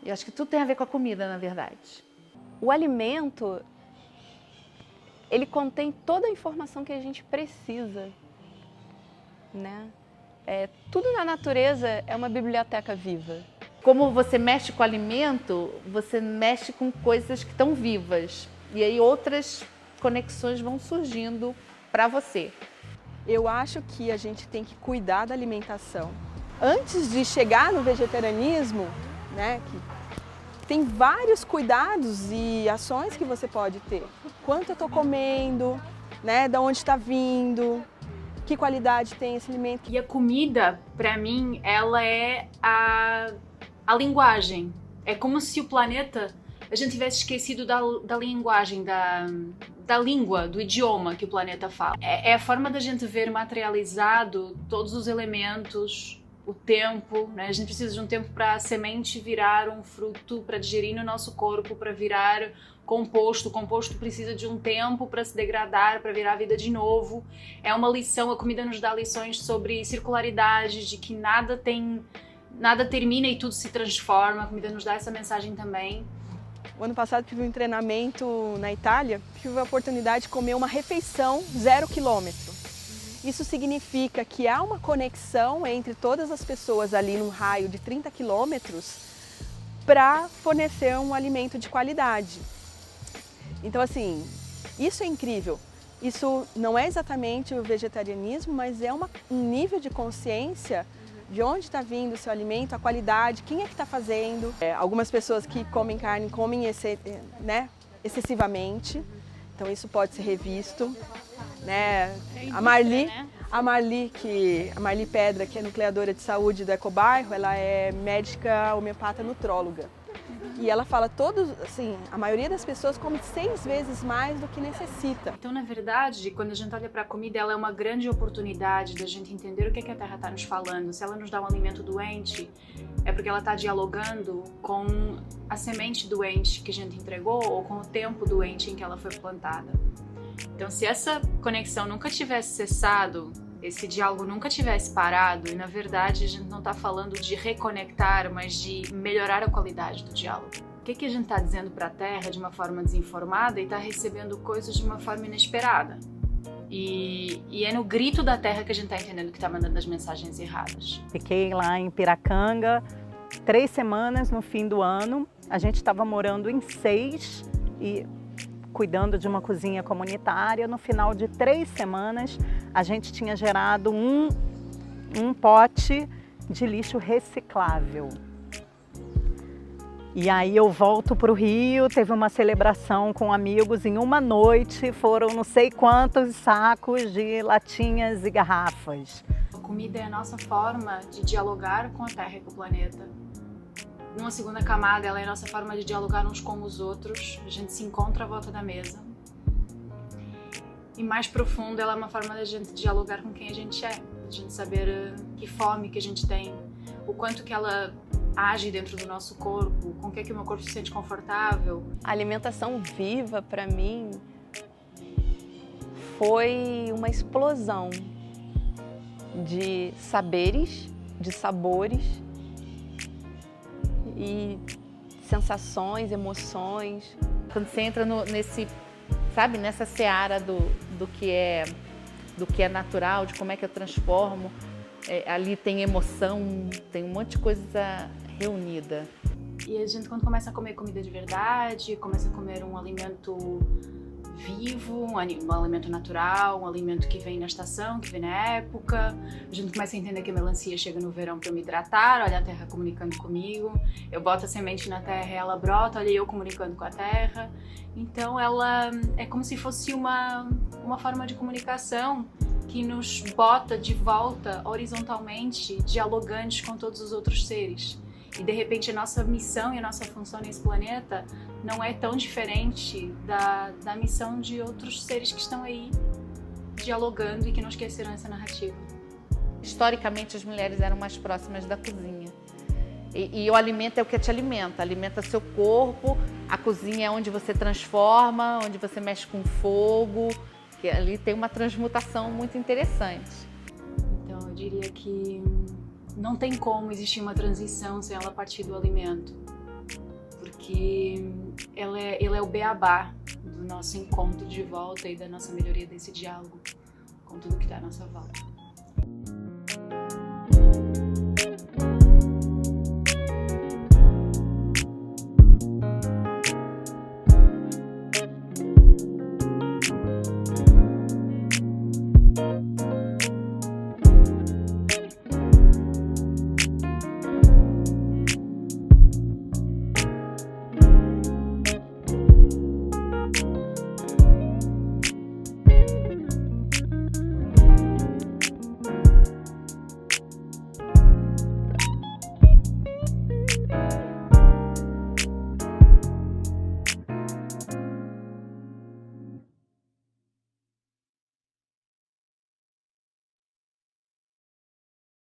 Eu acho que tudo tem a ver com a comida, na verdade. O alimento, ele contém toda a informação que a gente precisa, né? Tudo na natureza é uma biblioteca viva. Como você mexe com o alimento, você mexe com coisas que estão vivas. E aí outras conexões vão surgindo para você. Eu acho que a gente tem que cuidar da alimentação. Antes de chegar no vegetarianismo, né, que tem vários cuidados e ações que você pode ter. Quanto eu estou comendo, né, de onde está vindo, que qualidade tem esse alimento. E a comida, para mim, ela é a linguagem. É como se o planeta, a gente tivesse esquecido da linguagem, da língua, do idioma que o planeta fala. É a forma da gente ver materializado todos os elementos, o tempo, né? A gente precisa de um tempo para a semente virar um fruto, para digerir no nosso corpo, para virar composto. O composto precisa de um tempo para se degradar, para virar vida de novo. É uma lição, a comida nos dá lições sobre circularidade, de que nada termina e tudo se transforma. A comida nos dá essa mensagem também. O ano passado tive um treinamento na Itália, tive a oportunidade de comer uma refeição 0 quilômetro. Isso significa que há uma conexão entre todas as pessoas ali num raio de 30 quilômetros para fornecer um alimento de qualidade. Então, assim, isso é incrível. Isso não é exatamente o vegetarianismo, mas é um nível de consciência de onde está vindo o seu alimento, a qualidade, quem é que está fazendo. Algumas pessoas que comem carne comem excessivamente, então isso pode ser revisto. Né? A Marli Pedra, que é nucleadora de saúde do Ecobairro, ela é médica homeopata nutróloga. E ela fala a maioria das pessoas come 6 vezes mais do que necessita. Então, na verdade, quando a gente olha para a comida, ela é uma grande oportunidade da gente entender o que a Terra está nos falando. Se ela nos dá um alimento doente, é porque ela está dialogando com a semente doente que a gente entregou ou com o tempo doente em que ela foi plantada. Então, se essa conexão nunca tivesse cessado, esse diálogo nunca tivesse parado, e na verdade a gente não está falando de reconectar, mas de melhorar a qualidade do diálogo. O que a gente está dizendo para a Terra de uma forma desinformada e está recebendo coisas de uma forma inesperada? E é no grito da Terra que a gente está entendendo que está mandando as mensagens erradas. Fiquei lá em Piracanga 3 semanas no fim do ano. A gente estava morando em 6 e cuidando de uma cozinha comunitária. No final de 3 semanas, a gente tinha gerado um pote de lixo reciclável. E aí eu volto para o Rio, teve uma celebração com amigos, em uma noite foram não sei quantos sacos de latinhas e garrafas. A comida é a nossa forma de dialogar com a Terra e com o planeta. Numa segunda camada, ela é a nossa forma de dialogar uns com os outros. A gente se encontra à volta da mesa. E mais profundo, ela é uma forma da gente dialogar com quem a gente é. A gente saber que fome que a gente tem, o quanto que ela age dentro do nosso corpo, com o que o meu corpo se sente confortável. A alimentação viva, para mim, foi uma explosão de saberes, de sabores, e sensações, emoções. Quando você entra nessa seara do que é natural, de como é que eu transformo, ali tem emoção, tem um monte de coisa reunida. E a gente, quando começa a comer comida de verdade, começa a comer um alimento vivo, um alimento natural, um alimento que vem na estação, que vem na época. A gente começa a entender que a melancia chega no verão para me hidratar, olha a terra comunicando comigo. Eu boto a semente na terra e ela brota, olha eu comunicando com a terra. Então ela é como se fosse uma forma de comunicação que nos bota de volta horizontalmente, dialogantes com todos os outros seres. E de repente a nossa missão e a nossa função nesse planeta não é tão diferente da missão de outros seres que estão aí dialogando e que não esqueceram essa narrativa. Historicamente as mulheres eram mais próximas da cozinha. E o alimento é o que te alimenta seu corpo, A cozinha é onde você transforma, onde você mexe com fogo, que ali tem uma transmutação muito interessante. Então, eu diria que não tem como existir uma transição sem ela partir do alimento, porque ele é o beabá do nosso encontro de volta e da nossa melhoria desse diálogo com tudo que está à nossa volta.